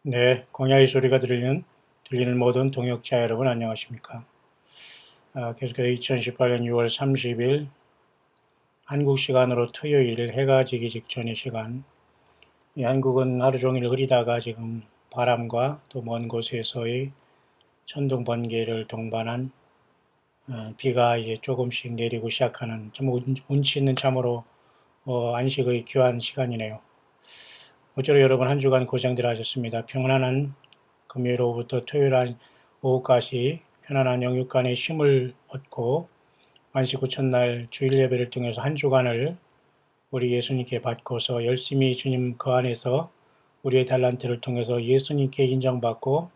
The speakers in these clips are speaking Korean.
네, 광야의 소리가 들리는 모든 동역자 여러분 안녕하십니까? 계속해서 2018년 6월 30일 한국 시간으로 토요일 해가 지기 직전의 시간, 이 한국은 하루 종일 흐리다가 지금 바람과 또 먼 곳에서의 천둥 번개를 동반한 비가 이제 조금씩 내리고 시작하는 좀 운치 있는 참으로 안식의 귀한 시간이네요. 모쪼록 여러분 한 주간 고생들 하셨습니다. 평안한 금요일 오후부터 토요일 오후까지 편안한 영육간의 쉼을 얻고 안식 후 첫날 주일 예배를 통해서 한 주간을 우리 예수님께 받고서 열심히 주님 그 안에서 우리의 달란트를 통해서 예수님께 인정받고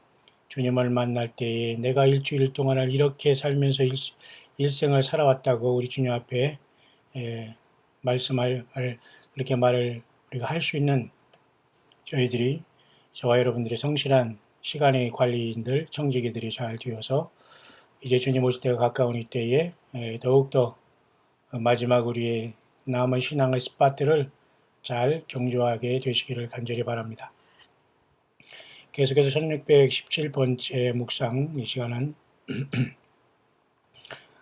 주님을 만날 때에 내가 일주일 동안을 이렇게 살면서 일생을 살아왔다고 우리 주님 앞에 말씀할 그렇게 말을 우리가 할 수 있는 저와 여러분들이 성실한 시간의 관리인들, 청지기들이 잘 되어서 이제 주님 오실 때가 가까운 이때에 더욱더 마지막 우리의 남은 신앙의 스팟들을 잘 경주하게 되시기를 간절히 바랍니다. 계속해서 1617번째 묵상 이 시간은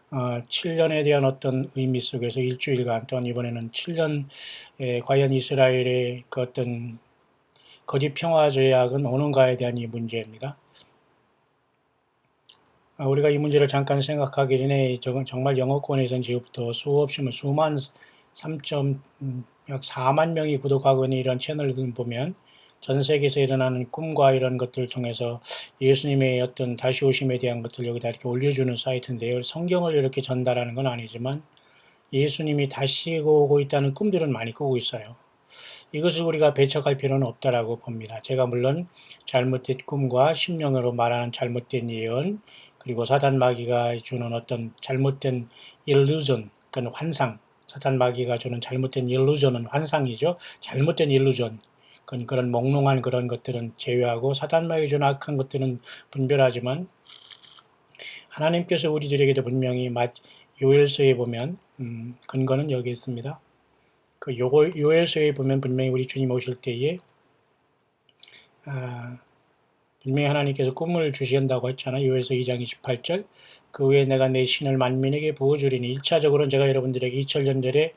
7년에 대한 어떤 의미 속에서 일주일간 또한 이번에는 7년 과연 이스라엘의 그 어떤 거짓 평화 조약은 오는가에 대한 이 문제입니다. 우리가 이 문제를 잠깐 생각하기 전에 정말 영어권에서는 지금부터 수만 3약 4만 명이 구독하고 있는 이런 채널을 보면 전 세계에서 일어나는 꿈과 이런 것들을 통해서 예수님의 어떤 다시 오심에 대한 것들 여기다 이렇게 올려주는 사이트인데요. 성경을 이렇게 전달하는 건 아니지만 예수님이 다시 오고 있다는 꿈들은 많이 꾸고 있어요. 이것을 우리가 배척할 필요는 없다라고 봅니다. 제가 물론 잘못된 꿈과 심령으로 말하는 잘못된 예언, 그리고 사단 마귀가 주는 어떤 잘못된 일루전, 그건 환상, 사단 마귀가 주는 잘못된 일루전은 환상이죠. 잘못된 일루전, 그런 몽롱한 그런 것들은 제외하고 사단 마귀가 주는 악한 것들은 분별하지만 하나님께서 우리들에게도 분명히 요엘서에 보면 근거는 여기 있습니다. 그 요엘서에 보면 분명히 우리 주님 오실 때에 분명히 하나님께서 꿈을 주신다고 했잖아요. 요엘서 2장 28절. 그 후에 내가 내 신을 만민에게 부어주리니 1차적으로는 제가 여러분들에게 2000년 전에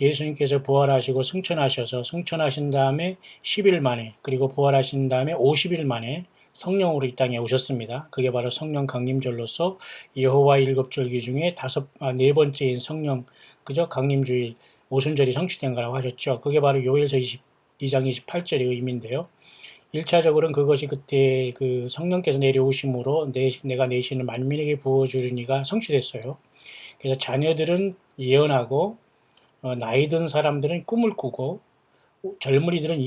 예수님께서 부활하시고 승천하신 다음에 10일 만에 그리고 부활하신 다음에 50일 만에 성령으로 이 땅에 오셨습니다. 그게 바로 성령 강림절로서 여호와 일곱 절기 중에 네 번째인 성령 그저 강림주일 오순절이 성취된 거라고 하셨죠. 그게 바로 요엘서 2장 28절의 의미인데요. 1차적으로는 그것이 그때 그 성령께서 내려오심으로 내가 내 신을 만민에게 부어주리니가 성취됐어요. 그래서 자녀들은 예언하고 나이 든 사람들은 꿈을 꾸고 젊은이들은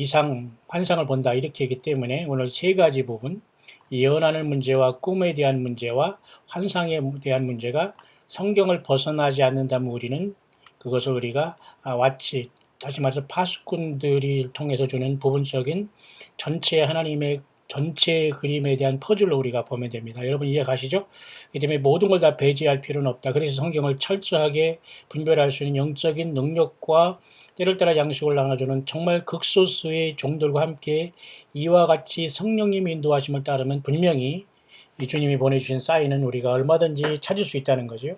환상을 본다 이렇게 하기 때문에 오늘 세 가지 부분 예언하는 문제와 꿈에 대한 문제와 환상에 대한 문제가 성경을 벗어나지 않는다면 우리는 그것을 우리가 다시 말해서 파수꾼들이 통해서 주는 부분적인 하나님의 전체 그림에 대한 퍼즐로 우리가 보면 됩니다. 여러분 이해 가시죠? 그렇기 때문에 모든 걸 다 배제할 필요는 없다. 그래서 성경을 철저하게 분별할 수 있는 영적인 능력과 때를 따라 양식을 나눠주는 정말 극소수의 종들과 함께 이와 같이 성령님의 인도하심을 따르면 분명히 이 주님이 보내주신 사인은 우리가 얼마든지 찾을 수 있다는 거죠.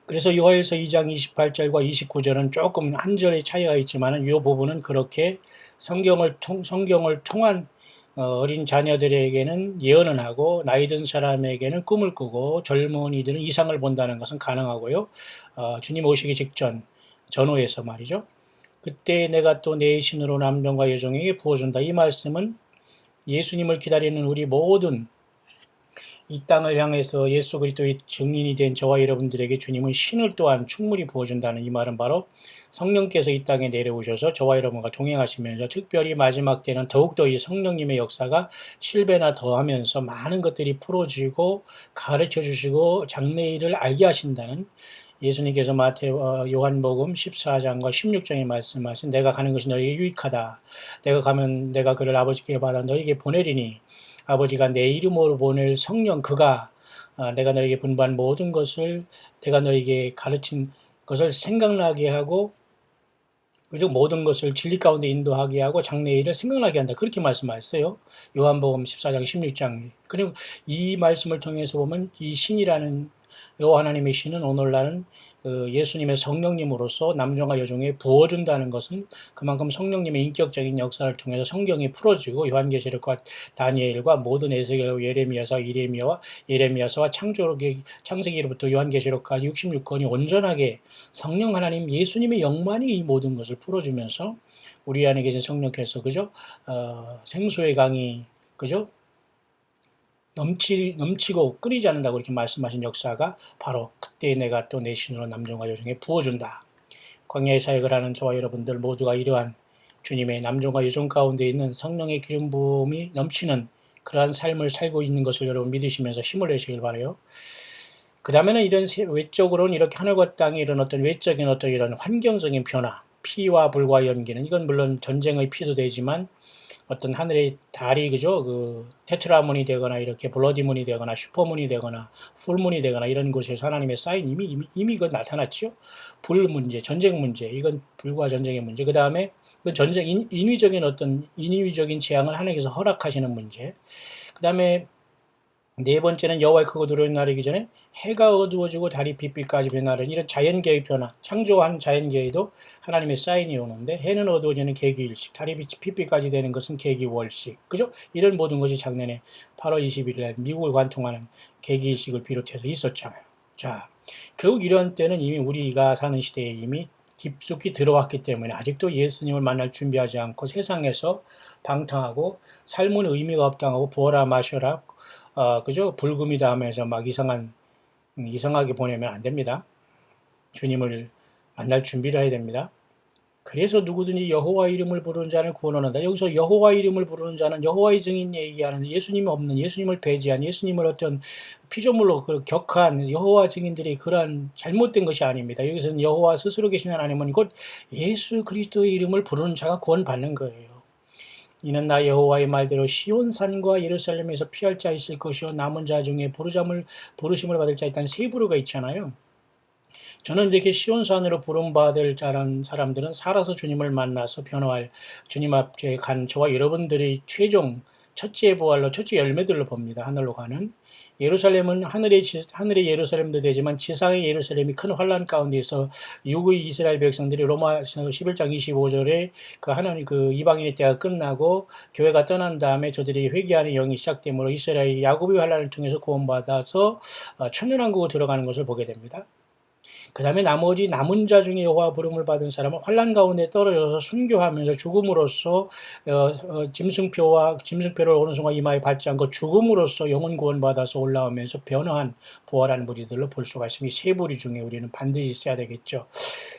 그래서 요한일서 2장 28절과 29절은 조금 한 절의 차이가 있지만 이 부분은 그렇게 성경을 통한 어린 자녀들에게는 예언을 하고 나이 든 사람에게는 꿈을 꾸고 젊은이들은 이상을 본다는 것은 가능하고요. 주님 오시기 직전 전후에서 말이죠. 그때 내가 또 내 신으로 남종과 여종에게 부어준다. 이 말씀은 예수님을 기다리는 우리 모든 이 땅을 향해서 예수 그리스도의 증인이 된 저와 여러분들에게 주님은 신을 또한 충분히 부어준다는 이 말은 바로 성령께서 이 땅에 내려오셔서 저와 여러분과 동행하시면서 특별히 마지막 때는 더욱더 이 성령님의 역사가 7배나 더하면서 많은 것들이 풀어지고 가르쳐 주시고 장래일을 알게 하신다는 예수님께서 요한복음 14장과 16장에 말씀하신 내가 가는 것이 너희에게 유익하다. 내가 가면 내가 그를 아버지께 받아 너희에게 보내리니 아버지가 내 이름으로 보낼 성령 그가 내가 너희에게 분부한 모든 것을 내가 너희에게 가르친 것을 생각나게 하고 그죠? 모든 것을 진리 가운데 인도하게 하고 장래의 일을 생각나게 한다. 그렇게 말씀하셨어요. 요한복음 14장 16장. 그리고 이 말씀을 통해서 보면 이 신이라는 여호와 하나님의 신은 오늘날은 예수님의 성령님으로서 남종과 여종에 부어준다는 것은 그만큼 성령님의 인격적인 역사를 통해서 성경이 풀어지고 요한계시록과 다니엘과 모든 에스겔, 예레미야서와 창세기로부터 요한계시록까지 66권이 온전하게 성령 하나님 예수님의 영만이 이 모든 것을 풀어주면서 우리 안에 계신 성령께서 그죠? 생수의 강이 그죠? 넘치고 끓이지 않는다고 이렇게 말씀하신 역사가 바로 그때 내가 또 내 신으로 남종과 여종에 부어준다. 광야의 사역을 하는 저와 여러분들 모두가 이러한 주님의 남종과 여종 가운데 있는 성령의 기름 부음이 넘치는 그러한 삶을 살고 있는 것을 여러분 믿으시면서 힘을 내시길 바라요. 그 다음에는 이런 외적으로는 이렇게 하늘과 땅의 이런 어떤 외적인 어떤 이런 환경적인 변화, 피와 불과 연기는 이건 물론 전쟁의 피도 되지만 어떤 하늘의 달이 그죠? 그 테트라문이 되거나 이렇게 블러디문이 되거나 슈퍼문이 되거나 풀문이 되거나 이런 곳에서 하나님의 사인 이미 이건 나타났죠. 불 문제, 전쟁 문제, 이건 불과 전쟁의 문제. 그 다음에 그 전쟁 인위적인 재앙을 하나님께서 허락하시는 문제. 그 다음에 네 번째는 여호와의 크고 두려운 날이기 전에 해가 어두워지고 달이 빛빛까지 변하는 이런 자연계의 변화, 창조한 자연계에도 하나님의 사인이 오는데 해는 어두워지는 계기일식, 달이 빛빛까지 되는 것은 계기월식, 그죠? 이런 모든 것이 작년에 8월 21일 미국을 관통하는 계기일식을 비롯해서 있었잖아요. 자, 결국 이런 때는 이미 우리가 사는 시대에 이미 깊숙이 들어왔기 때문에 아직도 예수님을 만날 준비하지 않고 세상에서 방탕하고 삶은 의미가 없다고 부어라 마셔라 그죠? 불금이다 하면서 막 이상하게 보내면 안 됩니다. 주님을 만날 준비를 해야 됩니다. 그래서 누구든지 여호와 이름을 부르는 자는 구원한다. 여기서 여호와 이름을 부르는 자는 여호와의 증인 얘기하는 예수님 없는 예수님을 배제한 예수님을 어떤 피조물로 격한 여호와 증인들이 그러한 잘못된 것이 아닙니다. 여기서는 여호와 스스로 계신 하나님은 곧 예수 그리스도의 이름을 부르는 자가 구원받는 거예요. 이는 나 여호와의 말대로 시온산과 예루살렘에서 피할 자 있을 것이요 남은 자 중에 부르심을 받을 자 있다는 세 부류가 있잖아요. 저는 이렇게 시온산으로 부름받을 자란 사람들은 살아서 주님을 만나서 변화할 주님 앞에 간 저와 여러분들이 최종 첫째 부활로 첫째 열매들로 봅니다. 하늘로 가는 예루살렘은 하늘의 예루살렘도 되지만 지상의 예루살렘이 큰 환란 가운데서 육의 이스라엘 백성들이 로마서 11장 25절에 그 하나님 그 이방인의 때가 끝나고 교회가 떠난 다음에 저들이 회개하는 영이 시작되므로 이스라엘이 야곱의 환란을 통해서 구원받아서 천년왕국으로 들어가는 것을 보게 됩니다. 그 다음에 나머지 남은 자 중에 여호와 부름을 받은 사람은 환란 가운데 떨어져서 순교하면서 죽음으로써 짐승표를 어느 순간 이마에 받지 않고 죽음으로써 영혼 구원받아서 올라오면서 변화한 부활한 무리들로 볼 수가 있습니다. 이 세 부류 중에 우리는 반드시 있어야 되겠죠.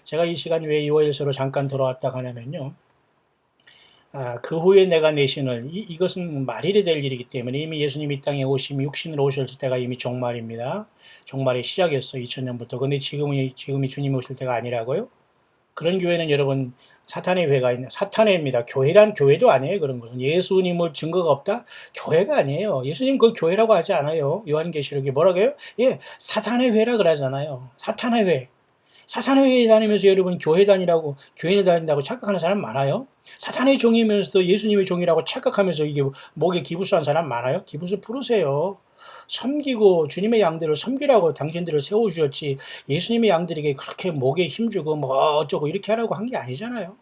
제가 이 시간 왜 요엘서로 잠깐 돌아왔다 하냐면요. 그 후에 내가 내 신을 이것은 말일이 될 일이기 때문에 이미 예수님이 이 땅에 오시면 육신으로 오셨을 때가 이미 종말입니다. 종말의 시작이었어요. 2000년부터. 근데 지금이 주님이 오실 때가 아니라고요? 그런 교회는 여러분 사탄의 회가 있는 사탄의 입니다. 교회란 교회도 아니에요. 그런 것은 예수님을 증거가 없다? 교회가 아니에요. 예수님 그 교회라고 하지 않아요. 요한계시록에 뭐라고 해요? 예, 사탄의 회라 그러잖아요. 사탄의 회. 사탄의 회에 다니면서 여러분 교회 다닌다고 착각하는 사람 많아요. 사탄의 종이면서도 예수님의 종이라고 착각하면서 이게 목에 기부수한 사람 많아요. 기부수 풀으세요. 섬기고 주님의 양들을 섬기라고 당신들을 세워주셨지 예수님의 양들에게 그렇게 목에 힘주고 뭐 어쩌고 이렇게 하라고 한 게 아니잖아요.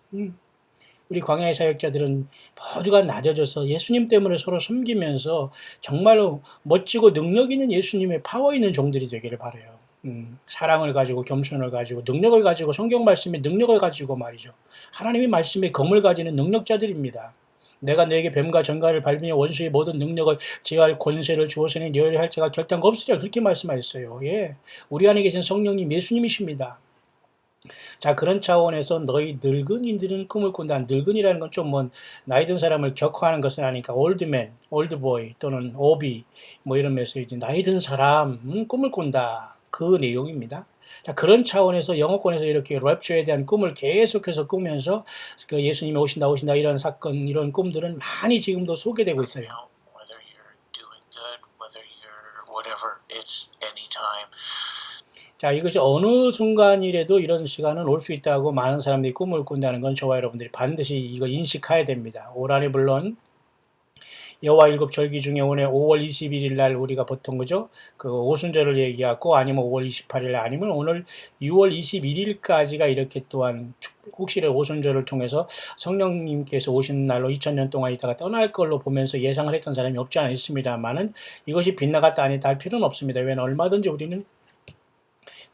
우리 광야의 사역자들은 모두가 낮아져서 예수님 때문에 서로 섬기면서 정말로 멋지고 능력 있는 예수님의 파워 있는 종들이 되기를 바라요. 사랑을 가지고 겸손을 가지고 능력을 가지고 성경 말씀의 능력을 가지고 말이죠. 하나님의 말씀의 검을 가지는 능력자들입니다. 내가 너에게 뱀과 전갈을 밟으며 원수의 모든 능력을 제할 권세를 주었으니 너희를 할 자가 결단가 없으리라 그렇게 말씀하셨어요. 예, 우리 안에 계신 성령님 예수님이십니다. 자, 그런 차원에서 너희 늙은이들은 꿈을 꾼다. 늙은이라는 건 좀 나이 든 사람을 격화하는 것은 아니까 올드맨, 올드보이 또는 오비 뭐 이런 메시지 나이 든 사람은 꿈을 꾼다. 그 내용입니다. 자, 그런 차원에서 영어권에서 이렇게 랩처에 대한 꿈을 계속해서 꾸면서 그 예수님이 오신다 이런 사건 이런 꿈들은 많이 지금도 소개되고 있어요. 자, 이것이 어느 순간이라도 이런 시간은 올 수 있다고 많은 사람들이 꿈을 꾼다는 건 저와 여러분들이 반드시 이거 인식해야 됩니다. 올 한해 물론 여호와 일곱 절기 중에 오늘 5월 21일 날 우리가 보통 그죠? 그 오순절을 얘기하고 아니면 5월 28일 아니면 오늘 6월 21일까지가 이렇게 또한 혹시라도 오순절을 통해서 성령님께서 오시는 날로 2000년 동안 있다가 떠날 걸로 보면서 예상을 했던 사람이 없지 않아 있습니다만은 이것이 빗나갔다 아니다 할 필요는 없습니다. 왜냐하면 얼마든지 우리는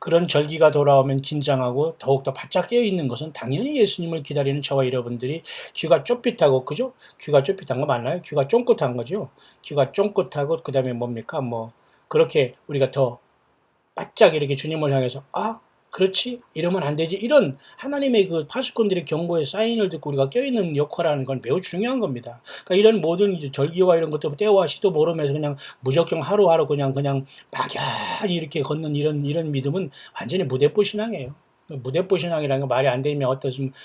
그런 절기가 돌아오면 긴장하고 더욱더 바짝 깨어있는 것은 당연히 예수님을 기다리는 저와 여러분들이 귀가 쫑긋하고, 그죠? 귀가 쫑긋한 거 맞나요? 귀가 쫑긋한 거죠? 귀가 쫑긋하고, 그 다음에 뭡니까? 그렇게 우리가 더 바짝 이렇게 주님을 향해서, 그렇지? 이러면 안 되지. 이런 하나님의 그 파수꾼들의 경고의 사인을 듣고 우리가 껴있는 역할하는 건 매우 중요한 겁니다. 그러니까 이런 모든 이제 절기와 이런 것들 때와 시도 모르면서 그냥 무조건 하루하루 그냥 막연히 이렇게 걷는 이런 믿음은 완전히 무대뽀 신앙이에요. 무대뽀 신앙이라는 건 말이 안 되면 어떻습니까?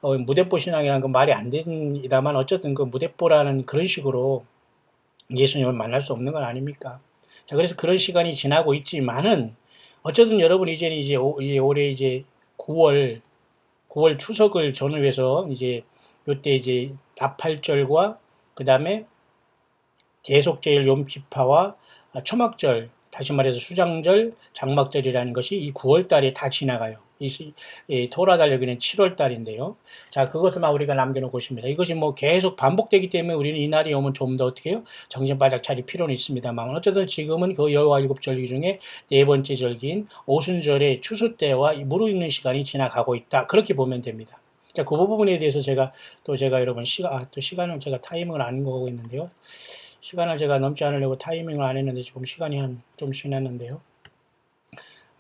무대뽀 신앙이라는 건 말이 안 됩니다만 어쨌든 그 무대뽀라는 그런 식으로 예수님을 만날 수 없는 건 아닙니까? 자, 그래서 그런 시간이 지나고 있지만은 어쨌든 여러분 이제는 이제 올해 이제 9월 추석을 전후해서 이제 요때 이제 나팔절과 그 다음에 대속제일 욤키파와 초막절, 다시 말해서 수장절, 장막절이라는 것이 이 9월 달에 다 지나가요. 이 토라 달력에는 7월 달인데요. 자, 그것을만 우리가 남겨놓고 있습니다. 이것이 계속 반복되기 때문에 우리는 이 날이 오면 좀 더 어떻게 해요? 정신 바짝 차릴 필요는 있습니다만 어쨌든 지금은 그 여호와 일곱 절기 중에 네 번째 절기인 오순절의 추수 때와 무르익는 시간이 지나가고 있다. 그렇게 보면 됩니다. 자, 그 부분에 대해서 제가 여러분 시간을 제가 타이밍을 안 거고 있는데요. 시간을 제가 넘지 않으려고 타이밍을 안 했는데 지금 시간이 좀 지났는데요.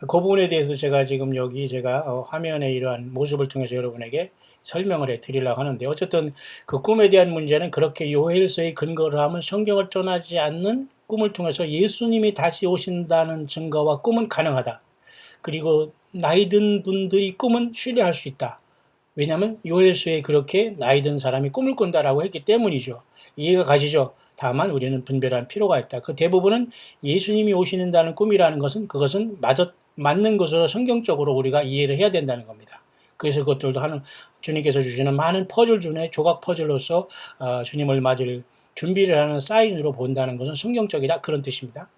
그 부분에 대해서 제가 지금 여기 제가 화면에 이러한 모습을 통해서 여러분에게 설명을 해 드리려고 하는데 어쨌든 그 꿈에 대한 문제는 그렇게 요헬서의 근거를 하면 성경을 떠나지 않는 꿈을 통해서 예수님이 다시 오신다는 증거와 꿈은 가능하다. 그리고 나이 든 분들이 꿈은 신뢰할 수 있다. 왜냐하면 요헬서에 그렇게 나이 든 사람이 꿈을 꾼다라고 했기 때문이죠. 이해가 가시죠? 다만 우리는 분별할 필요가 있다. 그 대부분은 예수님이 오시는다는 꿈이라는 것은 그것은 맞는 것으로 성경적으로 우리가 이해를 해야 된다는 겁니다. 그래서 그것들도 주님께서 주시는 많은 퍼즐 중에 조각 퍼즐로서 주님을 맞을 준비를 하는 사인으로 본다는 것은 성경적이다. 그런 뜻입니다.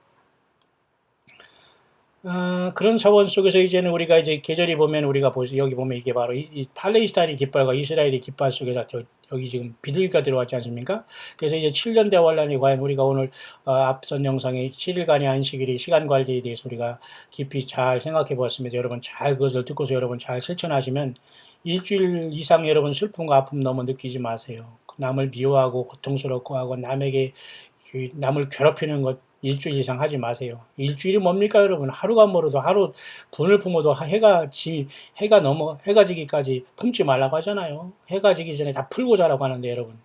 그런 차원 속에서 이제는 우리가 이제 계절이 보면 우리가 여기 보면 이게 바로 이 팔레스타인의 깃발과 이스라엘의 깃발 속에서 여기 지금 비둘기가 들어왔지 않습니까? 그래서 이제 7년 대환란이 과연 우리가 오늘 앞선 영상에 7일간의 안식일의 시간 관리에 대해서 우리가 깊이 잘 생각해 보았습니다. 여러분 잘 그것을 듣고서 여러분 잘 실천하시면 일주일 이상 여러분 슬픔과 아픔 너무 느끼지 마세요. 남을 미워하고 고통스럽고 하고 남을 괴롭히는 것 일주일 이상 하지 마세요. 일주일이 뭡니까 여러분? 하루가 멀어도 하루 분을 품어도 해가 지기까지 품지 말라고 하잖아요. 해가 지기 전에 다 풀고 자라고 하는데 여러분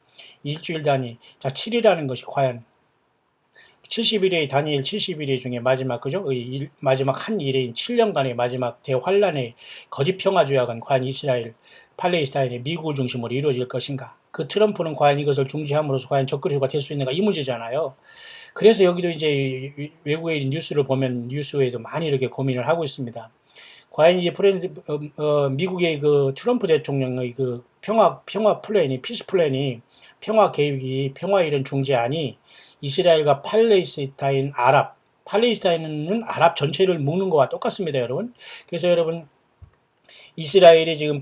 일주일 단위 자 7이라는 것이 과연 70일의 다니엘 70일 중에 마지막 그죠? 마지막 한 일인 7년간의 마지막 대환란의 거짓 평화 조약은 과연 이스라엘 팔레스타인의 미국을 중심으로 이루어질 것인가? 그 트럼프는 과연 이것을 중지함으로써 과연 적그리스도가 될 수 있는가? 이 문제잖아요. 그래서 여기도 이제 외국의 뉴스를 보면 뉴스에도 많이 이렇게 고민을 하고 있습니다. 과연 이제 미국의 그 트럼프 대통령의 그 평화 플랜이, 피스 플랜이, 평화 계획이, 평화 이런 중재안이 이스라엘과 팔레스타인은 아랍 전체를 묶는 것과 똑같습니다, 여러분. 그래서 여러분, 이스라엘이 지금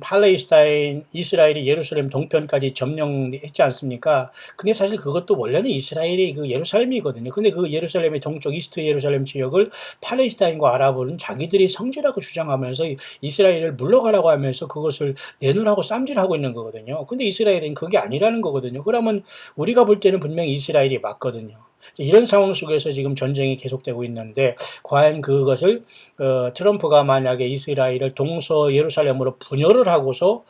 이스라엘이 예루살렘 동편까지 점령했지 않습니까? 근데 사실 그것도 원래는 이스라엘이 그 예루살렘이거든요. 근데 그 예루살렘의 동쪽 이스트 예루살렘 지역을 팔레스타인과 아랍은 자기들이 성지라고 주장하면서 이스라엘을 물러가라고 하면서 그것을 내놓으라고 쌈질하고 있는 거거든요. 근데 이스라엘은 그게 아니라는 거거든요. 그러면 우리가 볼 때는 분명히 이스라엘이 맞거든요. 이런 상황 속에서 지금 전쟁이 계속되고 있는데 과연 그것을 트럼프가 만약에 이스라엘을 동서 예루살렘으로 분열을 하고서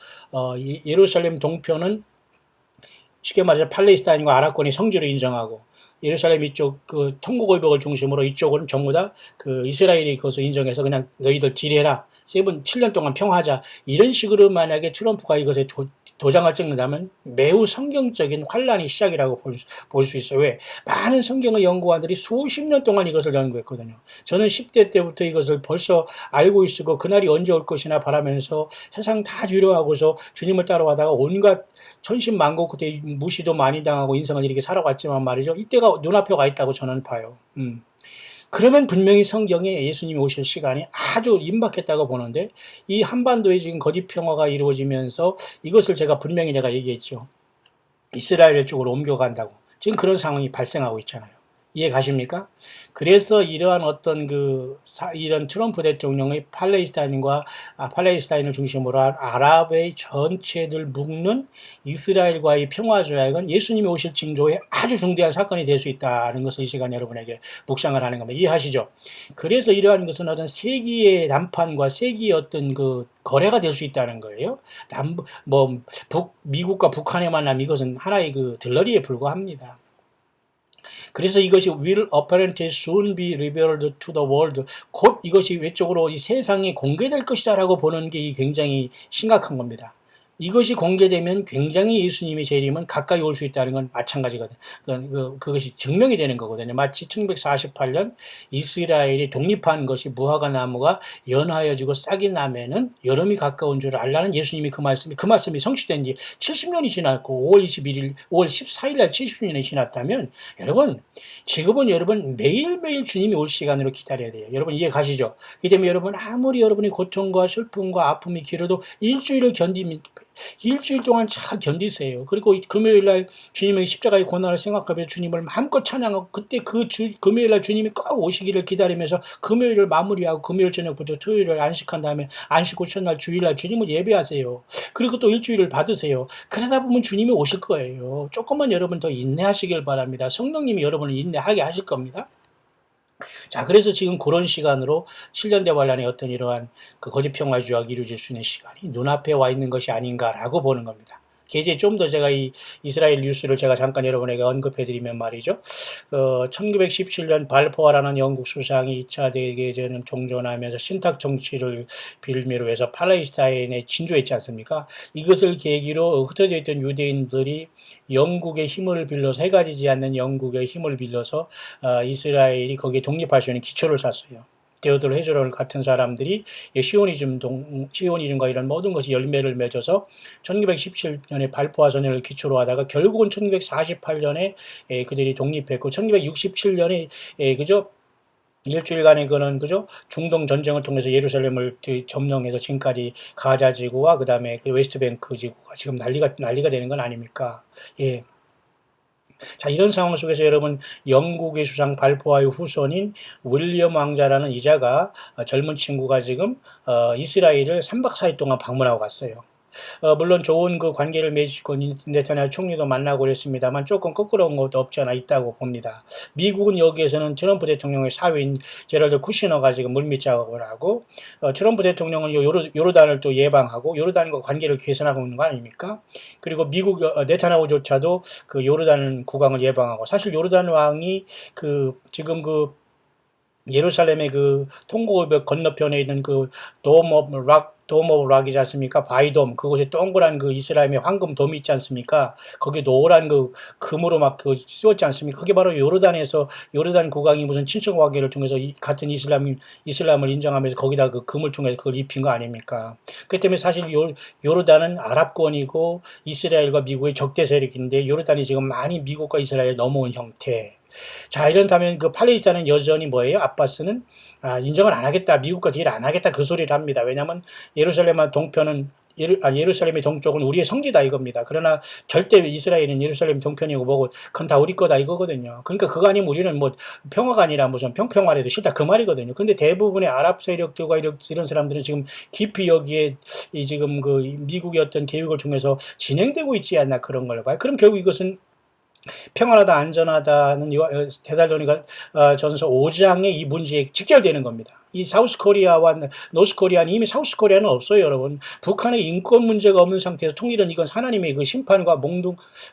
예루살렘 동편은 쉽게 말해서 팔레스타인과 아랍권이 성지로 인정하고 예루살렘 이쪽 그 통곡의벽을 중심으로 이쪽은 전부 다 그 이스라엘이 그것을 인정해서 그냥 너희들 딜해라 7년 동안 평화하자 이런 식으로 만약에 트럼프가 이것에 도장을 찍는다면 매우 성경적인 환란이 시작이라고 볼 수 있어요. 왜? 많은 성경의 연구관들이 수십 년 동안 이것을 연구했거든요. 저는 10대 때부터 이것을 벌써 알고 있었고 그날이 언제 올 것이나 바라면서 세상 다 뒤로하고서 주님을 따라가다가 온갖 천신만고 그때 무시도 많이 당하고 인생을 이렇게 살아왔지만 말이죠. 이때가 눈앞에 와 있다고 저는 봐요. 그러면 분명히 성경에 예수님이 오실 시간이 아주 임박했다고 보는데 이 한반도에 지금 거짓 평화가 이루어지면서 이것을 분명히 제가 얘기했죠. 이스라엘 쪽으로 옮겨간다고. 지금 그런 상황이 발생하고 있잖아요. 이해 가십니까? 그래서 이러한 이런 트럼프 대통령의 팔레스타인을 중심으로 한 아랍의 전체들 묶는 이스라엘과의 평화 조약은 예수님이 오실 징조에 아주 중대한 사건이 될 수 있다는 것을 이 시간 여러분에게 묵상을 하는 겁니다. 이해하시죠? 그래서 이러한 것은 어떤 세기의談판과 세기의 어떤 거래가 될 수 있다는 거예요. 미국과 북한의 만남 이것은 하나의 들러리에 불과합니다. 그래서 이것이 will apparently soon be revealed to the world. 곧 이것이 외적으로 이 세상에 공개될 것이다라고 보는 게 굉장히 심각한 겁니다. 이것이 공개되면 굉장히 예수님의 재림은 가까이 올 수 있다는 건 마찬가지거든요. 그것이 증명이 되는 거거든요. 마치 1948년 이스라엘이 독립한 것이 무화과 나무가 연하여지고 싹이 나면은 여름이 가까운 줄 알라는 예수님이 그 말씀이 성취된 지 70년이 지났고 5월 14일 날 70년이 지났다면 여러분 지금은 여러분 매일매일 주님이 올 시간으로 기다려야 돼요. 여러분 이해 가시죠? 그렇기 때문에 여러분 아무리 여러분의 고통과 슬픔과 아픔이 길어도 일주일 동안 잘 견디세요. 그리고 금요일날 주님의 십자가의 고난을 생각하면서 주님을 마음껏 찬양하고 그때 금요일날 주님이 꼭 오시기를 기다리면서 금요일을 마무리하고 금요일 저녁부터 토요일을 안식한 다음에 안식 후 첫날 주일날 주님을 예배하세요. 그리고 또 일주일을 받으세요. 그러다 보면 주님이 오실 거예요. 조금만 여러분 더 인내하시길 바랍니다. 성령님이 여러분을 인내하게 하실 겁니다. 자, 그래서 지금 그런 시간으로 7년 대환란의 어떤 이러한 거짓 평화 조약이 이루어질 수 있는 시간이 눈앞에 와 있는 것이 아닌가라고 보는 겁니다. 이제 좀 더 제가 이 이스라엘 뉴스를 제가 잠깐 여러분에게 언급해드리면 말이죠. 1917년 발포아라는 영국 수상이 2차 대대전을 종전하면서 신탁 정치를 빌미로 해서 팔레스타인에 진주했지 않습니까? 이것을 계기로 흩어져 있던 유대인들이 영국의 힘을 빌려서 해가지지 않는 영국의 힘을 빌려서 이스라엘이 거기에 독립할 수 있는 기초를 샀어요. 데오도르 헤즈럴 같은 사람들이 시오니즘과 이런 모든 것이 열매를 맺어서 1917년에 발포아 선언을 기초로 하다가 결국은 1948년에 그들이 독립했고 1967년에 일주일간의 중동 전쟁을 통해서 예루살렘을 점령해서 지금까지 가자 지구와 그다음에 웨스트뱅크 지구가 지금 난리가 되는 건 아닙니까? 예. 자, 이런 상황 속에서 여러분 영국의 수상 발포아의 후손인 윌리엄 왕자라는 이자가 젊은 친구가 지금 이스라엘을 3박 4일 동안 방문하고 갔어요. 물론 좋은 관계를 맺고 네타냐후 총리도 만나고 그랬습니다만 조금 거꾸로운 것도 없지 않아 있다고 봅니다. 미국은 여기에서는 트럼프 대통령의 사위인 제럴드 쿠시너가 지금 물밑 작업을 하고 트럼프 대통령은 요르단을 또 예방하고 요르단과 관계를 개선하고 있는 거 아닙니까? 그리고 미국 네타냐후조차도 요르단 국왕을 예방하고 사실 요르단 왕이 지금 예루살렘의 통곡의 건너편에 있는 돔 오브 락이지 않습니까? 바이돔, 그곳에 동그란 이스라엘의 황금돔이 있지 않습니까? 거기 노란 금으로 씌웠지 않습니까? 그게 바로 요르단 국왕이 무슨 친척 관계를 통해서 같은 이슬람을 인정하면서 거기다 금을 통해서 그걸 입힌 거 아닙니까? 그 때문에 사실 요르단은 아랍권이고 이스라엘과 미국의 적대 세력인데 요르단이 지금 많이 미국과 이스라엘 넘어온 형태. 자, 이런다면 팔레스타인은 여전히 뭐예요? 아바스는 인정을 안 하겠다. 미국과 딜 안 하겠다. 그 소리를 합니다. 왜냐하면 예루살렘의 동쪽은 우리의 성지다 이겁니다. 그러나 절대 이스라엘은 예루살렘 동편이고 뭐고 그건 다 우리 거다 이거거든요. 그러니까 그거 아니면 우리는 평화가 아니라 무슨 평평화라도 싫다 그 말이거든요. 근데 대부분의 아랍 세력들과 이런 사람들은 지금 깊이 여기에 지금 미국의 어떤 계획을 통해서 진행되고 있지 않나 그런 걸 봐요. 그럼 결국 이것은 평안하다 안전하다는 데살로니가 전서 5장의 이 문제에 직결되는 겁니다. 이 사우스 코리아와 노스 코리아는 이미 사우스 코리아는 없어요, 여러분. 북한의 인권 문제가 없는 상태에서 통일은 이건 하나님의 그 심판과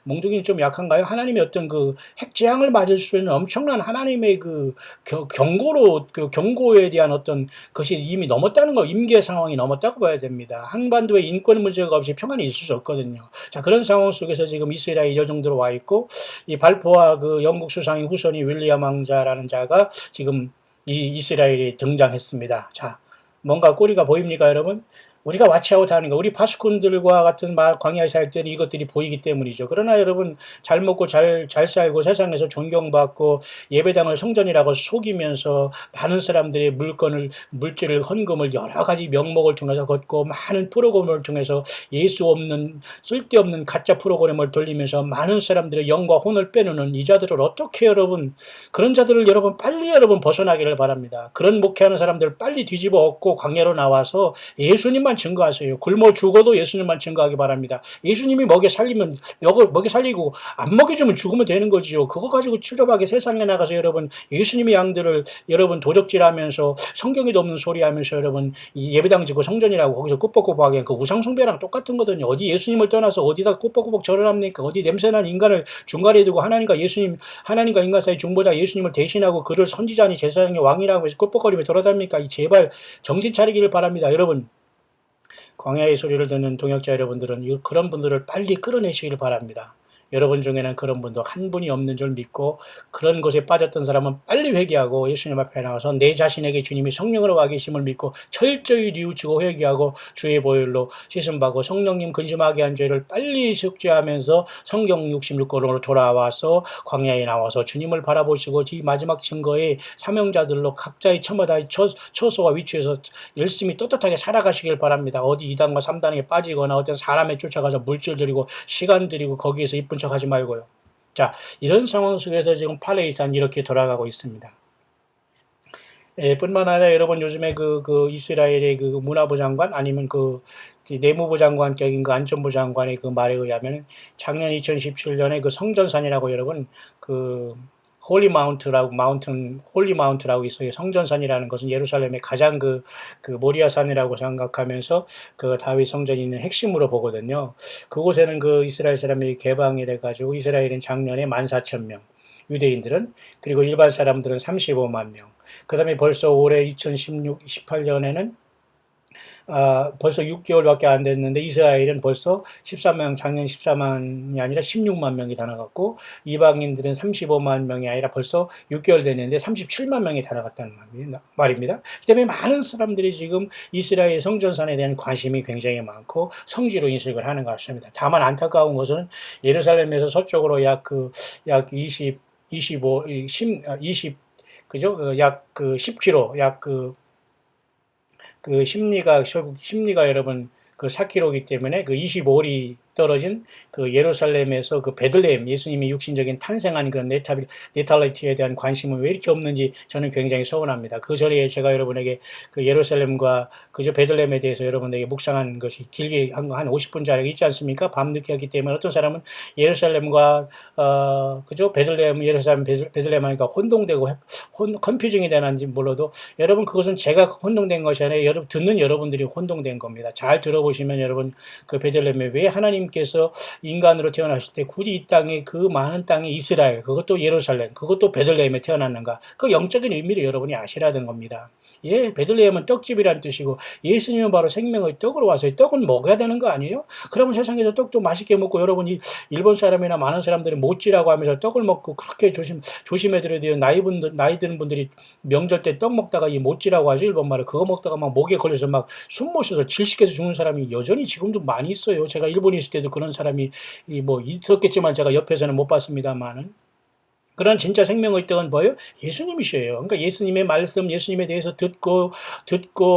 몽둥이는 좀 약한가요? 하나님의 어떤 그 핵재앙을 맞을 수 있는 엄청난 하나님의 그 경고로 그 경고에 대한 어떤 것이 이미 넘었다는 걸 임계 상황이 넘었다고 봐야 됩니다. 한반도에 인권 문제가 없이 평안이 있을 수 없거든요. 자, 그런 상황 속에서 지금 이스라엘이 이 정도로 와 있고 이 발포와 그 영국 수상의 후손이 윌리엄 왕자라는 자가 지금 이 이스라엘에 등장했습니다. 자, 뭔가 꼬리가 보입니까, 여러분? 우리가 와치아웃 하는 거, 우리 파수꾼들과 같은 광야의 사역들이 이것들이 보이기 때문이죠. 그러나 여러분, 잘 먹고 잘 살고 세상에서 존경받고 예배당을 성전이라고 속이면서 많은 사람들의 물질을, 헌금을 여러 가지 명목을 통해서 걷고 많은 프로그램을 통해서 예수 없는, 쓸데없는 가짜 프로그램을 돌리면서 많은 사람들의 영과 혼을 빼놓는 이 자들을 어떻게 여러분, 그런 자들을 여러분 빨리 벗어나기를 바랍니다. 그런 목회하는 사람들 빨리 뒤집어 엎고 광야로 나와서 예수님만 증거하세요. 굶어 죽어도 예수님만 증거하기 바랍니다. 예수님이 먹여 살리면 먹여 살리고 안 먹여주면 죽으면 되는 거지요. 그거 가지고 추접하게 세상에 나가서 여러분 예수님의 양들을 여러분 도적질하면서 성경에도 없는 소리하면서 여러분 이 예배당 지고 성전이라고 거기서 꾸벅꾸벅하게 그 우상 숭배랑 똑같은 거거든요. 어디 예수님을 떠나서 어디다 꾸벅꾸벅 절을합니까? 어디 냄새나는 인간을 중간에 두고 하나님과 인간 사이 중보자 예수님을 대신하고 그를 선지자니 제사장의 왕이라고 해서 꾸벅거리며 돌아다닙니까? 제발 정신 차리기를 바랍니다. 여러분, 광야의 소리를 듣는 동역자 여러분들은 그런 분들을 빨리 끌어내시기를 바랍니다. 여러분 중에는 그런 분도 한 분이 없는 줄 믿고 그런 것에 빠졌던 사람은 빨리 회개하고 예수님 앞에 나와서 내 자신에게 주님이 성령으로 와 계심을 믿고 철저히 뉘우치고 회개하고 주의 보혈로 씻음받고 성령님 근심하게 한 죄를 빨리 속죄하면서 성경 66권으로 돌아와서 광야에 나와서 주님을 바라보시고 이 마지막 증거의 사명자들로 각자의 처마다의 처소와 위치에서 열심히 떳떳하게 살아가시길 바랍니다. 어디 2단과 3단에 빠지거나 어떤 사람에 쫓아가서 물질 들이고 시간 들이고 거기에서 이쁜 척 하지 말고요. 자, 이런 상황 속에서 지금 팔레스타인 이렇게 돌아가고 있습니다. 뿐만 아니라 여러분 요즘에 그 이스라엘의 그 문화부 장관 아니면 그 내무부 장관격인 그 안전부 장관의 그 말에 의하면 작년 2017년에 그 성전산이라고 여러분 그 홀리 마운트라고 있어요. 성전산이라는 것은 예루살렘의 가장 그 모리아산이라고 생각하면서 그 다윗 성전이 있는 핵심으로 보거든요. 그곳에는 그 이스라엘 사람이 개방이 돼가지고 이스라엘은 작년에 14,000명, 유대인들은 그리고 일반 사람들은 35만 명. 그 다음에 벌써 올해 18년에는 벌써 6개월밖에 안 됐는데 이스라엘은 벌써 13만, 작년 14만이 아니라 16만 명이 다 나갔고 이방인들은 35만 명이 아니라 벌써 6개월 됐는데 37만 명이 다 나갔다는 말입니다. 그 때문에 많은 사람들이 지금 이스라엘 성전산에 대한 관심이 굉장히 많고 성지로 인식을 하는 것 같습니다. 다만 안타까운 것은 예루살렘에서 서쪽으로 약 10km, 심리가 여러분 그 4km이기 때문에 그 25리 떨어진 그 예루살렘에서 그 베들레헴 예수님이 육신적인 탄생한 그 네탈리티에 대한 관심은 왜 이렇게 없는지 저는 굉장히 서운합니다. 그 전에 제가 여러분에게 그 예루살렘과 그저 베들레헴에 대해서 여러분에게 묵상한 것이 길게 한 50분짜리 있지 않습니까? 밤늦게 하기 때문에 어떤 사람은 예루살렘과 그저 예루살렘 베들레헴 하니까 혼동되고 컨퓨징이 되는지 몰라도 여러분 그것은 제가 혼동된 것이 아니라 듣는 여러분들이 혼동된 겁니다. 잘 들어보시면 여러분 그 베들레헴에 왜 하나님께서 인간으로 태어나실 때 굳이 이 땅에 그 많은 땅에 이스라엘 그것도 예루살렘 그것도 베들레헴에 태어났는가 그 영적인 의미를 여러분이 아시라는 겁니다. 예, 베들레헴은 떡집이란 뜻이고 예수님은 바로 생명의 떡으로 와서 떡은 먹어야 되는 거 아니에요? 그러면 세상에서 떡도 맛있게 먹고 여러분이 일본 사람이나 많은 사람들이 모찌라고 하면서 떡을 먹고 그렇게 조심해드려야 돼요. 나이 드는 분들이 명절 때 떡 먹다가 이 모찌라고 하죠. 일본 말을 그거 먹다가 막 목에 걸려서 막 숨 못 쉬어서 질식해서 죽는 사람이 여전히 지금도 많이 있어요. 제가 일본에 있을 때도 그런 사람이 뭐 있었겠지만 제가 옆에서는 못 봤습니다만은. 그런 진짜 생명의 떡은 뭐예요? 예수님이셔요. 그러니까 예수님의 말씀, 예수님에 대해서 듣고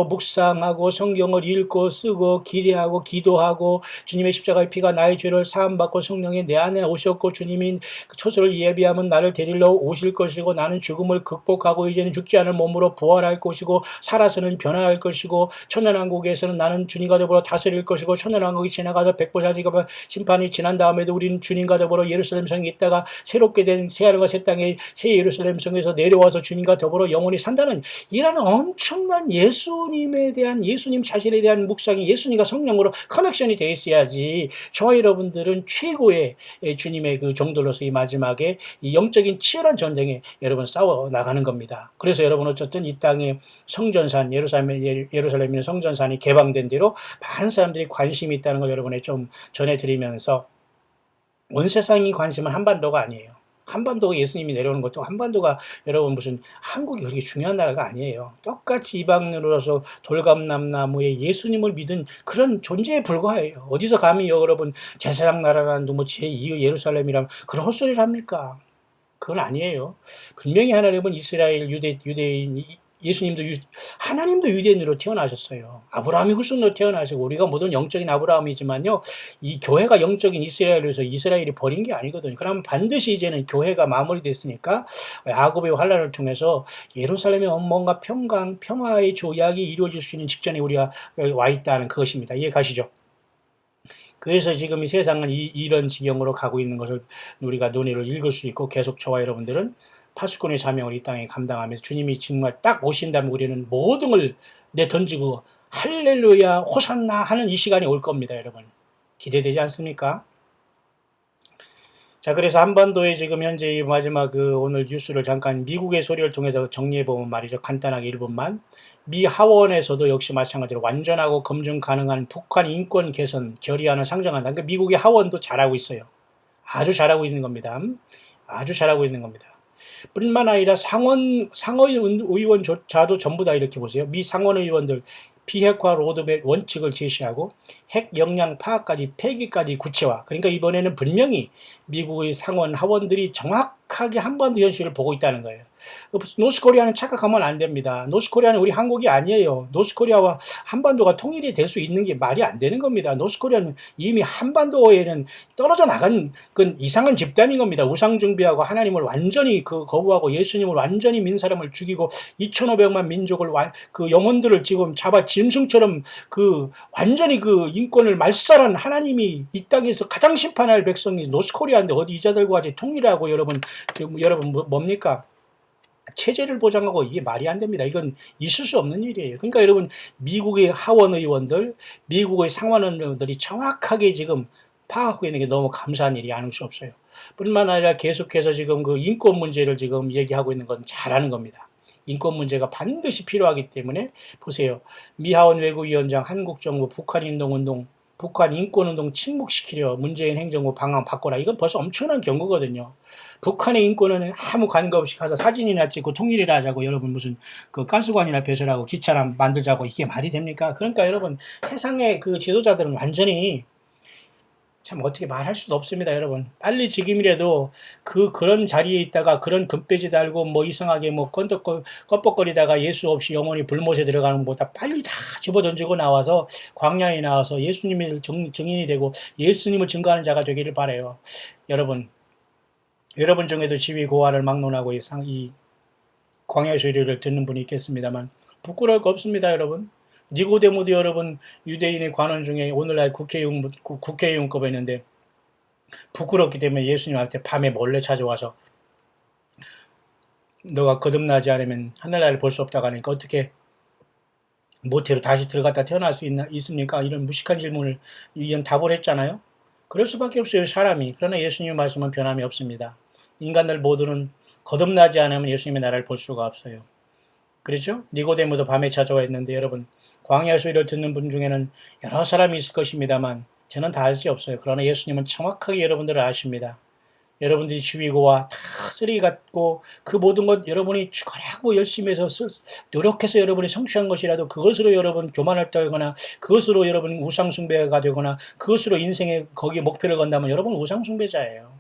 묵상하고 성경을 읽고 쓰고 기대하고 기도하고 주님의 십자가의 피가 나의 죄를 사함받고 성령이 내 안에 오셨고 주님이 처소를 예비하면 나를 데리러 오실 것이고 나는 죽음을 극복하고 이제는 죽지 않을 몸으로 부활할 것이고 살아서는 변화할 것이고 천년왕국에서는 나는 주님과 더불어 다스릴 것이고 천년왕국이 지나가서 백보자지가 심판이 지난 다음에도 우리는 주님과 더불어 예루살렘 성에 있다가 새롭게 된 새하늘과 새 땅에 새 예루살렘 성에서 내려와서 주님과 더불어 영원히 산다는 이런 엄청난 예수님에 대한, 예수님 자신에 대한 묵상이 예수님과 성령으로 커넥션이 되어 있어야지 저와 여러분들은 최고의 주님의 그 종들로서 이 마지막에 이 영적인 치열한 전쟁에 여러분 싸워 나가는 겁니다. 그래서 여러분 어쨌든 이 땅에 성전산, 예루살렘의 성전산이 개방된 뒤로 많은 사람들이 관심이 있다는 걸 여러분에 좀 전해드리면서, 온 세상이 관심은 한반도가 아니에요. 한반도가 예수님이 내려오는 것도, 한반도가 여러분 무슨 한국이 그렇게 중요한 나라가 아니에요. 똑같이 이방인으로서 돌감남나무에 예수님을 믿은 그런 존재에 불과해요. 어디서 감히 여러분 제사장 나라라는 뭐 제2의 예루살렘이라면 그런 헛소리를 합니까? 그건 아니에요. 분명히 하나님은 이스라엘 유대인, 예수님도 하나님도 유대인으로 태어나셨어요. 아브라함의 후손으로 태어나시고, 우리가 모든 영적인 아브라함이지만요, 이 교회가 영적인 이스라엘에서 이스라엘이 버린 게 아니거든요. 그러면 반드시 이제는 교회가 마무리됐으니까 야곱의 환란을 통해서 예루살렘에 뭔가 평화의 조약이 이루어질 수 있는 직전에 우리가 와 있다는 그것입니다. 이해 가시죠? 그래서 지금 이 세상은 이런 지경으로 가고 있는 것을 우리가 논의를 읽을 수 있고, 계속 저와 여러분들은 파수꾼의 사명을 이 땅에 감당하면서 주님이 정말 딱 오신다면 우리는 모든 걸 내던지고 할렐루야 호산나 하는 이 시간이 올 겁니다. 여러분 기대되지 않습니까? 자, 그래서 한반도에 지금 현재 이 마지막 오늘 뉴스를 잠깐 미국의 소리를 통해서 정리해보면 말이죠. 간단하게 1분만. 미 하원에서도 역시 마찬가지로 완전하고 검증 가능한 북한 인권 개선 결의안을 상정한다. 그러니까 미국의 하원도 잘하고 있어요. 아주 잘하고 있는 겁니다. 아주 잘하고 있는 겁니다. 뿐만 아니라 상원의원조차도 전부 다 이렇게 보세요. 미 상원의원들 비핵화 로드맵 원칙을 제시하고 핵 역량 파악까지 폐기까지 구체화. 그러니까 이번에는 분명히 미국의 상원 하원들이 정확하게 한반도 현실을 보고 있다는 거예요. 노스코리아는 착각하면 안 됩니다. 노스코리아는 우리 한국이 아니에요. 노스코리아와 한반도가 통일이 될 수 있는 게 말이 안 되는 겁니다. 노스코리아는 이미 한반도에는 떨어져 나간 그 이상한 집단인 겁니다. 우상 숭배하고 하나님을 완전히 거부하고 예수님을 완전히 민 사람을 죽이고 2,500만 민족을 그 영혼들을 지금 잡아 짐승처럼 완전히 인권을 말살한 하나님이 이 땅에서 가장 심판할 백성이 노스코리아인데 어디 이자들과 같이 통일하고 여러분 뭡니까? 체제를 보장하고 이게 말이 안 됩니다. 이건 있을 수 없는 일이에요. 그러니까 여러분 미국의 하원 의원들, 미국의 상원 의원들이 정확하게 지금 파악하고 있는 게 너무 감사한 일이 아닐 수 없어요. 뿐만 아니라 계속해서 지금 인권 문제를 지금 얘기하고 있는 건 잘하는 겁니다. 인권 문제가 반드시 필요하기 때문에 보세요. 미 하원 외교위원장 한국정부 북한 인권운동 침묵시키려 문재인 행정부 방안 바꿔라. 이건 벌써 엄청난 경고거든요. 북한의 인권은 아무 관계 없이 가서 사진이나 찍고 통일이라 하자고 여러분 무슨 가스관이나 배설하고 기차나 만들자고 이게 말이 됩니까? 그러니까 여러분 세상의 지도자들은 완전히 참 어떻게 말할 수도 없습니다, 여러분. 빨리 지금이라도 그런 자리에 있다가 그런 금배지 달고 이상하게 껌뻑거리다가 예수 없이 영원히 불못에 들어가는 것보다 빨리 다 집어던지고 나와서 광야에 나와서 예수님의 증인이 되고 예수님을 증거하는 자가 되기를 바라요. 여러분 중에도 지위 고하를 막론하고 이 광야의 소리를 듣는 분이 있겠습니다만 부끄러울 거 없습니다, 여러분. 니고데모도 여러분 유대인의 관원 중에 오늘날 국회의원급에 있는데 부끄럽기 때문에 예수님한테 밤에 몰래 찾아와서 너가 거듭나지 않으면 하늘나라를 볼 수 없다고 하니까 어떻게 모태로 다시 들어갔다 태어날 수 있습니까? 이런 무식한 질문을 이런 답을 했잖아요. 그럴 수밖에 없어요, 사람이. 그러나 예수님의 말씀은 변함이 없습니다. 인간들 모두는 거듭나지 않으면 예수님의 나라를 볼 수가 없어요. 그렇죠? 니고데모도 밤에 찾아와 있는데 여러분 광야 소리를 듣는 분 중에는 여러 사람이 있을 것입니다만 저는 다 알 수 없어요. 그러나 예수님은 정확하게 여러분들을 아십니다. 여러분들이 지위고와 다 쓰레기 같고 그 모든 것 여러분이 죽어라고 열심히 해서 노력해서 여러분이 성취한 것이라도 그것으로 여러분 교만을 떨거나 그것으로 여러분 우상숭배가 되거나 그것으로 인생의 거기에 목표를 건다면 여러분 우상숭배자예요.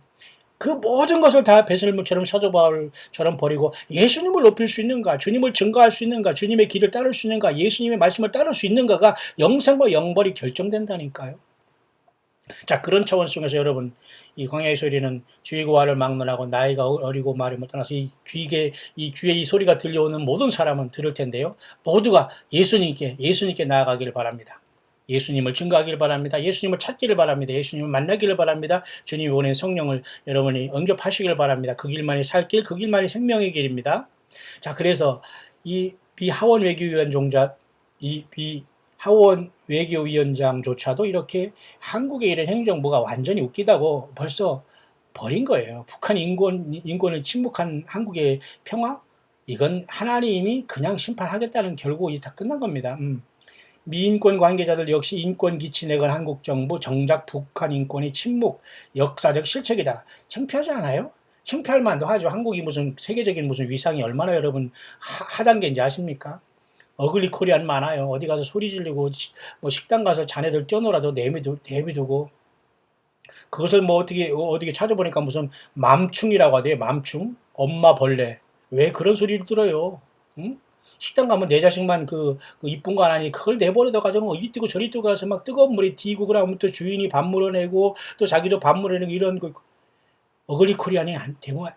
그 모든 것을 다 배설물처럼 사도 바울처럼 버리고 예수님을 높일 수 있는가, 주님을 증거할 수 있는가, 주님의 길을 따를 수 있는가, 예수님의 말씀을 따를 수 있는가가 영생과 영벌이 결정된다니까요. 자, 그런 차원 속에서 여러분 이 광야의 소리는 주의고와를 막론하고 나이가 어리고 말이 못 떠나서 이 귀에 이 소리가 들려오는 모든 사람은 들을 텐데요. 모두가 예수님께 나아가기를 바랍니다. 예수님을 증거하기를 바랍니다. 예수님을 찾기를 바랍니다. 예수님을 만나기를 바랍니다. 주님이 보낸 성령을 여러분이 응접하시기를 바랍니다. 그 길만이 살 길, 그 길만이 생명의 길입니다. 자, 그래서 이 하원 외교위원종자, 이 하원 외교위원장조차도 이렇게 한국의 이런 행정부가 완전히 웃기다고 벌써 버린 거예요. 북한 인권을 침묵한 한국의 평화? 이건 하나님이 그냥 심판하겠다는 결국이 다 끝난 겁니다. 미인권 관계자들 역시 인권 기치 내건 한국 정부 정작 북한 인권의 침묵 역사적 실책이다. 창피하지 않아요? 창피할 만도 하죠. 한국이 무슨 세계적인 무슨 위상이 얼마나 여러분 하단계인지 아십니까? 어글리 코리안 많아요. 어디 가서 소리 지르고 뭐 식당 가서 자네들 뛰어놀아도 내비두고 그것을 뭐 어떻게 찾아보니까 무슨 맘충이라고 하대요. 맘충? 엄마 벌레. 왜 그런 소리를 들어요? 응? 식당 가면 내 자식만 그 이쁜 거 안 하니 그걸 내버려둬 가지고 이리 뛰고 저리 뛰고 가서 막 뜨거운 물에 뒤고 그러면 또 주인이 밥 물어내고 또 자기도 밥 물어내고 이런 거 어글리 코리안이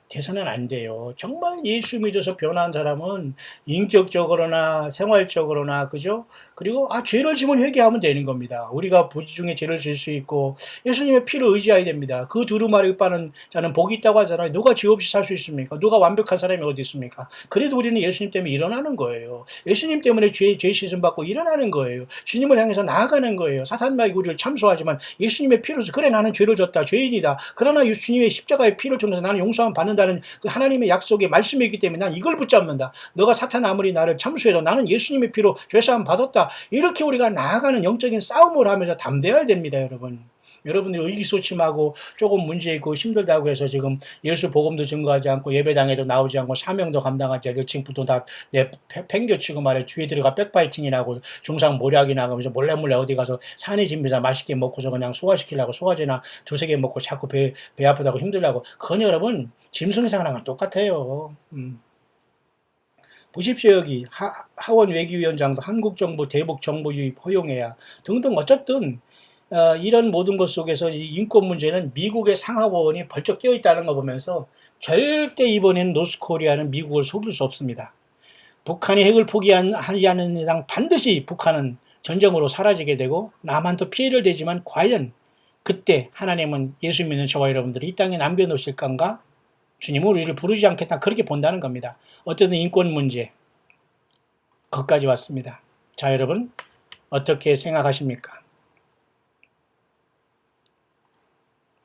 돼서는 안 돼요. 정말 예수 믿어서 변한 사람은 인격적으로나 생활적으로나 그죠? 그리고 죄를 지면 회개하면 되는 겁니다. 우리가 부지 중에 죄를 질 수 있고 예수님의 피를 의지해야 됩니다. 그 두루마리 빠는 자는 복이 있다고 하잖아요. 누가 죄 없이 살 수 있습니까? 누가 완벽한 사람이 어디 있습니까? 그래도 우리는 예수님 때문에 일어나는 거예요. 예수님 때문에 죄 씻음 받고 일어나는 거예요. 주님을 향해서 나아가는 거예요. 사탄마귀 우리를 참소하지만 예수님의 피로서 그래 나는 죄를 졌다 죄인이다. 그러나 주님의 십자가의 피를 통해서 나는 용서함 받는다는 그 하나님의 약속의 말씀이 있기 때문에 난 이걸 붙잡는다. 너가 사탄 아무리 나를 참수해도 나는 예수님의 피로 죄사함 받았다. 이렇게 우리가 나아가는 영적인 싸움을 하면서 담대해야 됩니다, 여러분. 여러분들이 의기소침하고 조금 문제 있고 힘들다고 해서 지금 예수 복음도 증거하지 않고 예배당에도 나오지 않고 사명도 감당하지 않고 층부터 다 팽겨치고 말해 뒤에 들어가 백파이팅이 나고 중상 모략이 나가면서 몰래 어디 가서 산에 집에서 맛있게 먹고서 그냥 소화시키려고 소화제나 두세 개 먹고 자꾸 배 아프다고 힘들다고 그건 여러분 짐승 상황은 똑같아요. 보십시오. 여기 하원 외교위원장도 한국 정부 대북 정보 유입 허용해야 등등 어쨌든 이런 모든 것 속에서 인권 문제는 미국의 상하원이 벌쩍 깨어있다는 거 보면서 절대 이번에는 노스코리아는 미국을 속일 수 없습니다. 북한이 핵을 포기하지 않는 이상 반드시 북한은 전쟁으로 사라지게 되고 남한도 피해를 대지만 과연 그때 하나님은 예수 믿는 저와 여러분들이 이 땅에 남겨놓으실 건가? 주님은 우리를 부르지 않겠다 그렇게 본다는 겁니다. 어쨌든 인권 문제 거기까지 왔습니다. 자 여러분 어떻게 생각하십니까?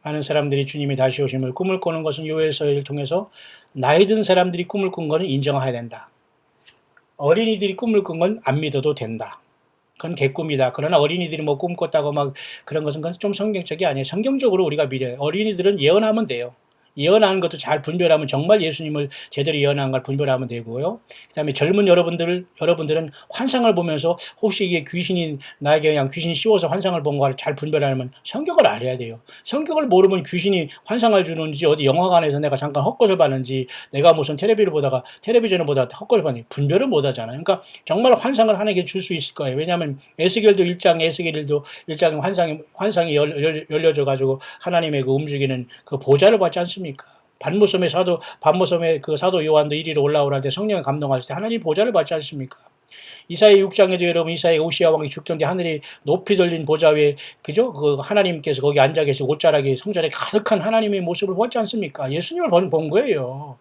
많은 사람들이 주님이 다시 오심을 꿈을 꾸는 것은 요엘서를 통해서 나이 든 사람들이 꿈을 꾼 것은 인정해야 된다. 어린이들이 꿈을 꾼 건 안 믿어도 된다. 그건 개꿈이다. 그러나 어린이들이 뭐 꿈꿨다고 막 그런 것은 좀 성경적이 아니에요. 성경적으로 우리가 믿어요. 어린이들은 예언하면 돼요. 예언하는 것도 잘 분별하면 정말 예수님을 제대로 예언한 걸 분별하면 되고요. 그 다음에 젊은 여러분들은 환상을 보면서 혹시 이게 귀신이 나에게 그냥 귀신이 씌워서 환상을 본 걸 잘 분별하면 성경을 알아야 돼요. 성경을 모르면 귀신이 환상을 주는지 어디 영화관에서 내가 잠깐 헛것을 봤는지 내가 무슨 텔레비전을 보다가 헛것을 봤는지 분별을 못 하잖아요. 그러니까 정말 환상을 하나에게 줄 수 있을 거예요. 왜냐하면 에스겔도 1장에 환상이 열려져 가지고 하나님의 그 움직이는 그 보좌를 받지 않습니까? 반모섬의 그 사도 요한도 이리로 올라오라 때 성령을 감동하실 때 하나님 보좌를 받지 않습니까? 이사야 6장에도 여러분 이사야 오시아 왕이 죽던데 하늘이 높이 들린 보좌 위에 그죠? 그 하나님께서 거기 앉아 계시고 옷자락에 성전에 가득한 하나님의 모습을 보지 않습니까? 예수님을 본 거예요.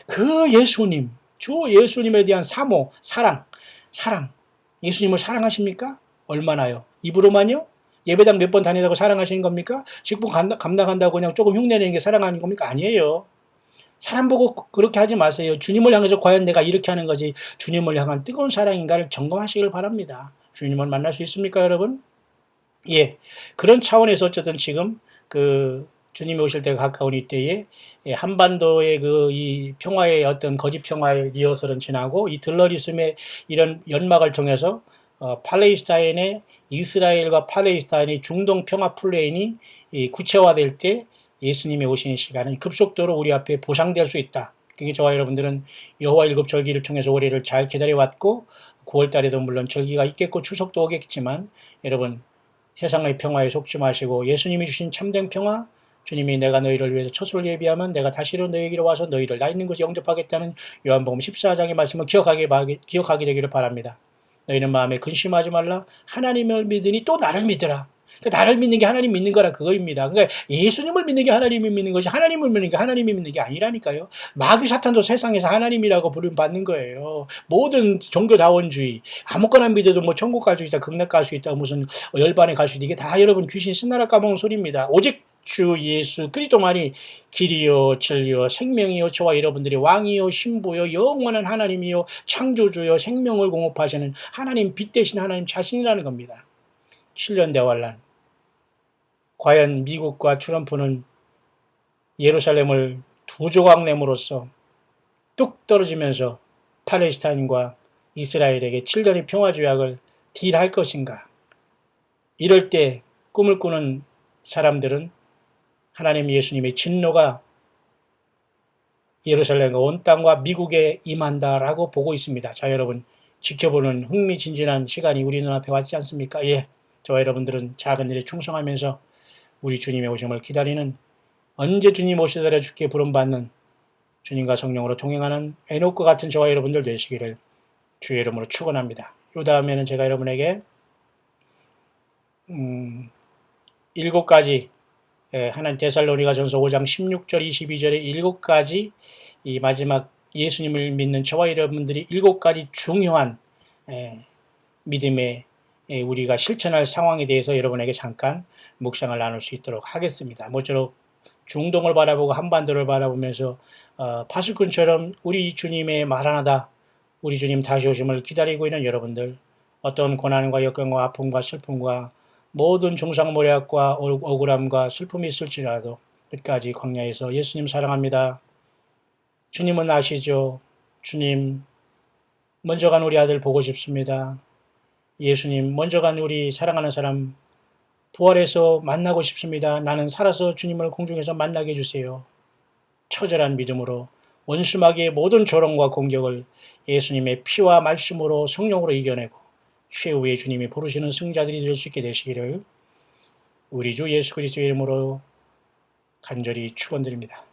그 예수님, 주 예수님에 대한 사모, 사랑. 예수님을 사랑하십니까? 얼마나요? 입으로만요? 예배당 몇 번 다니다고 사랑하시는 겁니까? 직분 감당한다고 그냥 조금 흉내내는 게 사랑하는 겁니까? 아니에요. 사람 보고 그렇게 하지 마세요. 주님을 향해서 과연 내가 이렇게 하는 것이 주님을 향한 뜨거운 사랑인가를 점검하시길 바랍니다. 주님을 만날 수 있습니까, 여러분? 예. 그런 차원에서 어쨌든 지금 그 주님이 오실 때가 가까운 이때에 한반도의 이 평화의 어떤 거짓 평화의 리허설은 지나고 이 들러리즘의 이런 연막을 통해서 팔레스타인의 이스라엘과 팔레스타인의 중동 평화 플랜이 구체화될 때 예수님이 오시는 시간은 급속도로 우리 앞에 보상될 수 있다. 그게 저와 여러분들은 여호와 일곱 절기를 통해서 올해를 잘 기다려왔고 9월달에도 물론 절기가 있겠고 추석도 오겠지만 여러분 세상의 평화에 속지 마시고 예수님이 주신 참된 평화 주님이 내가 너희를 위해서 처소를 예비하면 내가 다시로 너희에게로 와서 너희를 나 있는 곳에 영접하겠다는 요한복음 14장의 말씀을 기억하게 되기를 바랍니다. 너희는 마음에 근심하지 말라. 하나님을 믿으니 또 나를 믿으라. 그러니까 나를 믿는 게 하나님 믿는 거라 그거입니다. 그러니까 예수님을 믿는 게 하나님을 믿는 것이 하나님을 믿는 게 하나님이 믿는 게 아니라니까요. 마귀 사탄도 세상에서 하나님이라고 부름 받는 거예요. 모든 종교다원주의 아무거나 믿어도 뭐 천국 갈 수 있다, 극락 갈 수 있다, 무슨 열반에 갈 수 있다, 이게 다 여러분 귀신 신나라 까먹은 소리입니다. 오직 주 예수 그리스도만이 길이요 진리요 생명이요 저와 여러분들의 왕이요 신부요 영원한 하나님이요 창조주요 생명을 공급하시는 하나님 빛 대신 하나님 자신이라는 겁니다. 7년 대환란. 과연 미국과 트럼프는 예루살렘을 두 조각 내므로써 뚝 떨어지면서 팔레스타인과 이스라엘에게 7년의 평화조약을 딜할 것인가? 이럴 때 꿈을 꾸는 사람들은 하나님 예수님의 진노가 예루살렘과 온 땅과 미국에 임한다라고 보고 있습니다. 자, 여러분 지켜보는 흥미진진한 시간이 우리 눈앞에 왔지 않습니까? 예, 저와 여러분들은 작은 일에 충성하면서 우리 주님의 오심을 기다리는, 언제 주님 오시더라 주께 부름받는 주님과 성령으로 동행하는 에녹과 같은 저와 여러분들 되시기를 주의 이름으로 축원합니다. 이 다음에는 제가 여러분에게 7가지, 하나님 데살로니가전서 5장 16절 22절의 7가지 이 마지막 예수님을 믿는 저와 여러분들이 7가지 중요한 믿음의 우리가 실천할 상황에 대해서 여러분에게 잠깐 묵상을 나눌 수 있도록 하겠습니다. 모쪼록 중동을 바라보고 한반도를 바라보면서 파수꾼처럼 우리 주님의 마라나다, 우리 주님 다시 오심을 기다리고 있는 여러분들, 어떤 고난과 역경과 아픔과 슬픔과 모든 중상모략과 억울함과 슬픔이 있을지라도 끝까지 광야에서 예수님 사랑합니다. 주님은 아시죠? 주님, 먼저 간 우리 아들 보고 싶습니다. 예수님, 먼저 간 우리 사랑하는 사람 부활해서 만나고 싶습니다. 나는 살아서 주님을 공중에서 만나게 해주세요. 처절한 믿음으로 원수마귀의 모든 조롱과 공격을 예수님의 피와 말씀으로 성령으로 이겨내고 최후의 주님이 부르시는 승자들이 될 수 있게 되시기를 우리 주 예수 그리스도의 이름으로 간절히 축원드립니다.